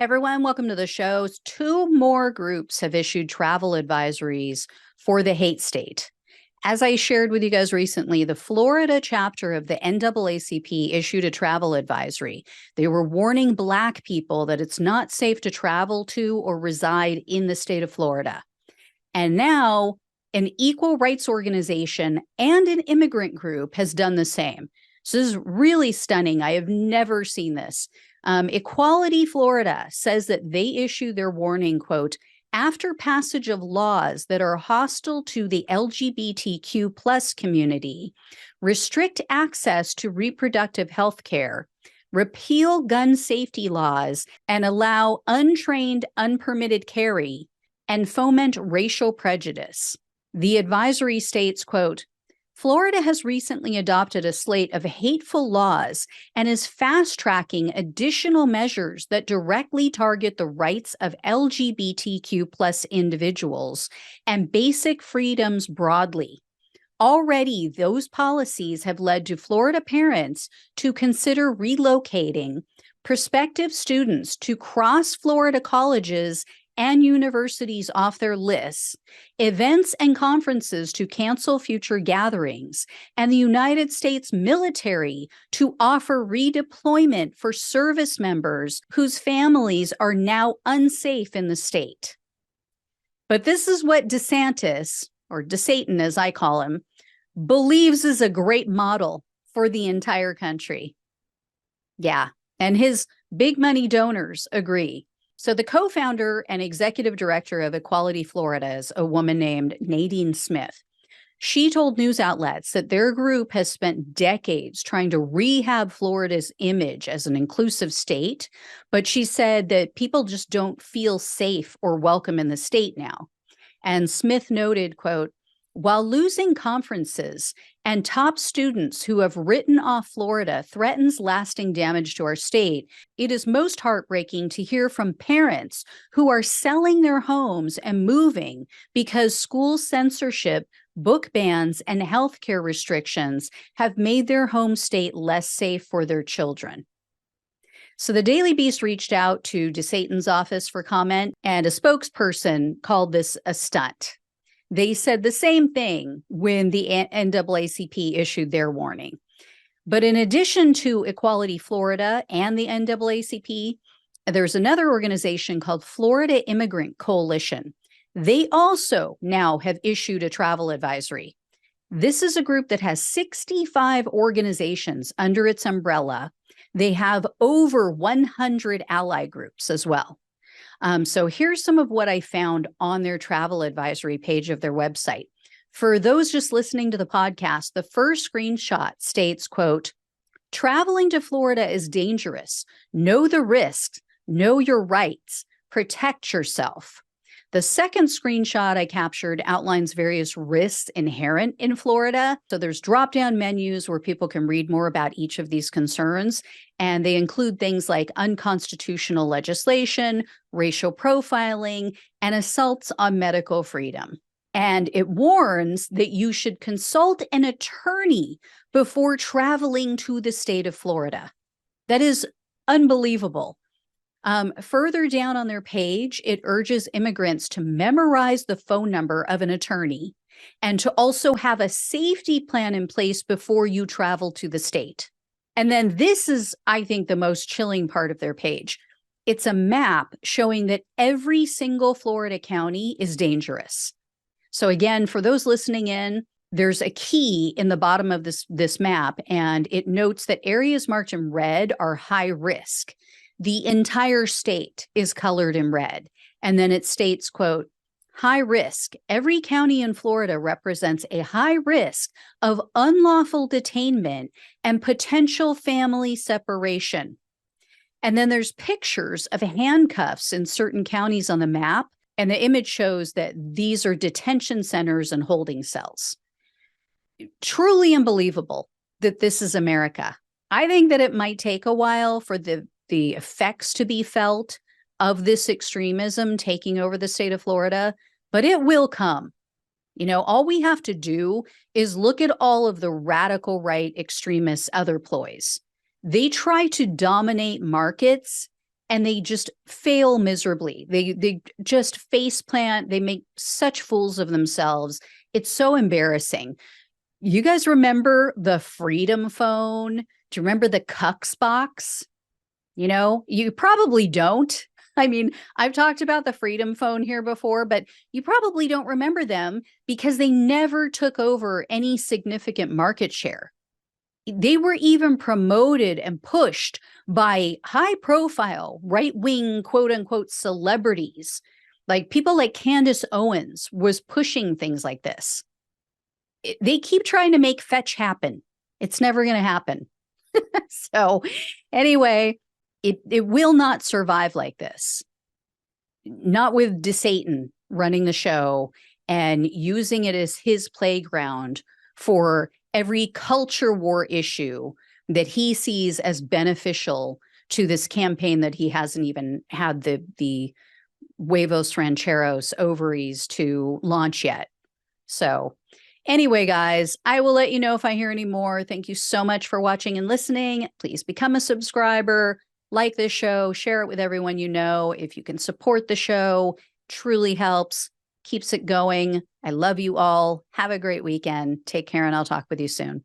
Everyone, welcome to the show. Two more groups have issued travel advisories for the hate state. As I shared with you guys recently, the Florida chapter of the NAACP issued a travel advisory. They were warning Black people that it's not safe to travel to or reside in the state of Florida. And now an equal rights organization and an immigrant group has done the same. So this is really stunning. I have never seen this. Equality Florida says that they issue their warning, quote, after passage of laws that are hostile to the LGBTQ plus community, restrict access to reproductive health care, repeal gun safety laws, and allow untrained, unpermitted carry, and foment racial prejudice. The advisory states, quote, Florida has recently adopted a slate of hateful laws and is fast-tracking additional measures that directly target the rights of LGBTQ plus individuals and basic freedoms broadly. Already, those policies have led to Florida parents to consider relocating prospective students to cross-Florida colleges and universities off their lists, events and conferences to cancel future gatherings, and the United States military to offer redeployment for service members whose families are now unsafe in the state. But this is what DeSantis, or DeSatan as I call him, believes is a great model for the entire country. Yeah, and his big money donors agree. So the co-founder and executive director of Equality Florida is a woman named Nadine Smith. She told news outlets that their group has spent decades trying to rehab Florida's image as an inclusive state, but she said that people just don't feel safe or welcome in the state now. And Smith noted, quote, while losing conferences and top students who have written off Florida threatens lasting damage to our state, it is most heartbreaking to hear from parents who are selling their homes and moving because school censorship, book bans, and healthcare restrictions have made their home state less safe for their children. So the Daily Beast reached out to DeSatan's office for comment, and a spokesperson called this a stunt. They said the same thing when the NAACP issued their warning. But in addition to Equality Florida and the NAACP, there's another organization called Florida Immigrant Coalition. They also now have issued a travel advisory. This is a group that has 65 organizations under its umbrella. They have over 100 ally groups as well. So here's some of what I found on their travel advisory page of their website. For those just listening to the podcast, the first screenshot states, quote, traveling to Florida is dangerous. Know the risks, know your rights, protect yourself. The second screenshot I captured outlines various risks inherent in Florida. So there's drop-down menus where people can read more about each of these concerns. And they include things like unconstitutional legislation, racial profiling, and assaults on medical freedom. And it warns that you should consult an attorney before traveling to the state of Florida. That is unbelievable. Further down on their page, it urges immigrants to memorize the phone number of an attorney and to also have a safety plan in place before you travel to the state. And then this is, I think, the most chilling part of their page. It's a map showing that every single Florida county is dangerous. So again, for those listening in, there's a key in the bottom of this map, and it notes that areas marked in red are high risk. The entire state is colored in red. And then it states, quote, high risk. Every county in Florida represents a high risk of unlawful detainment and potential family separation. And then there's pictures of handcuffs in certain counties on the map. And the image shows that these are detention centers and holding cells. Truly unbelievable that this is America. I think that it might take a while for the effects to be felt of this extremism taking over the state of Florida, but it will come. You know, all we have to do is look at all of the radical right extremists' other ploys. They try to dominate markets and they just fail miserably. They just face plant. They make such fools of themselves. It's so embarrassing. You guys remember the Freedom Phone? Do you remember the Cucks box? You probably don't. I mean, I've talked about the Freedom Phone here before, but you probably don't remember them because they never took over any significant market share. They were even promoted and pushed by high-profile, right-wing, quote-unquote, celebrities. Like people like Candace Owens was pushing things like this. They keep trying to make fetch happen. It's never going to happen. So anyway, it will not survive like this. Not with DeSatan running the show and using it as his playground for every culture war issue that he sees as beneficial to this campaign that he hasn't even had the huevos rancheros ovaries to launch yet. So anyway, guys, I will let you know if I hear any more. Thank you so much for watching and listening. Please become a subscriber, like this show, share it with everyone you know. If you can support the show, truly helps, keeps it going. I love you all. Have a great weekend. Take care, and I'll talk with you soon.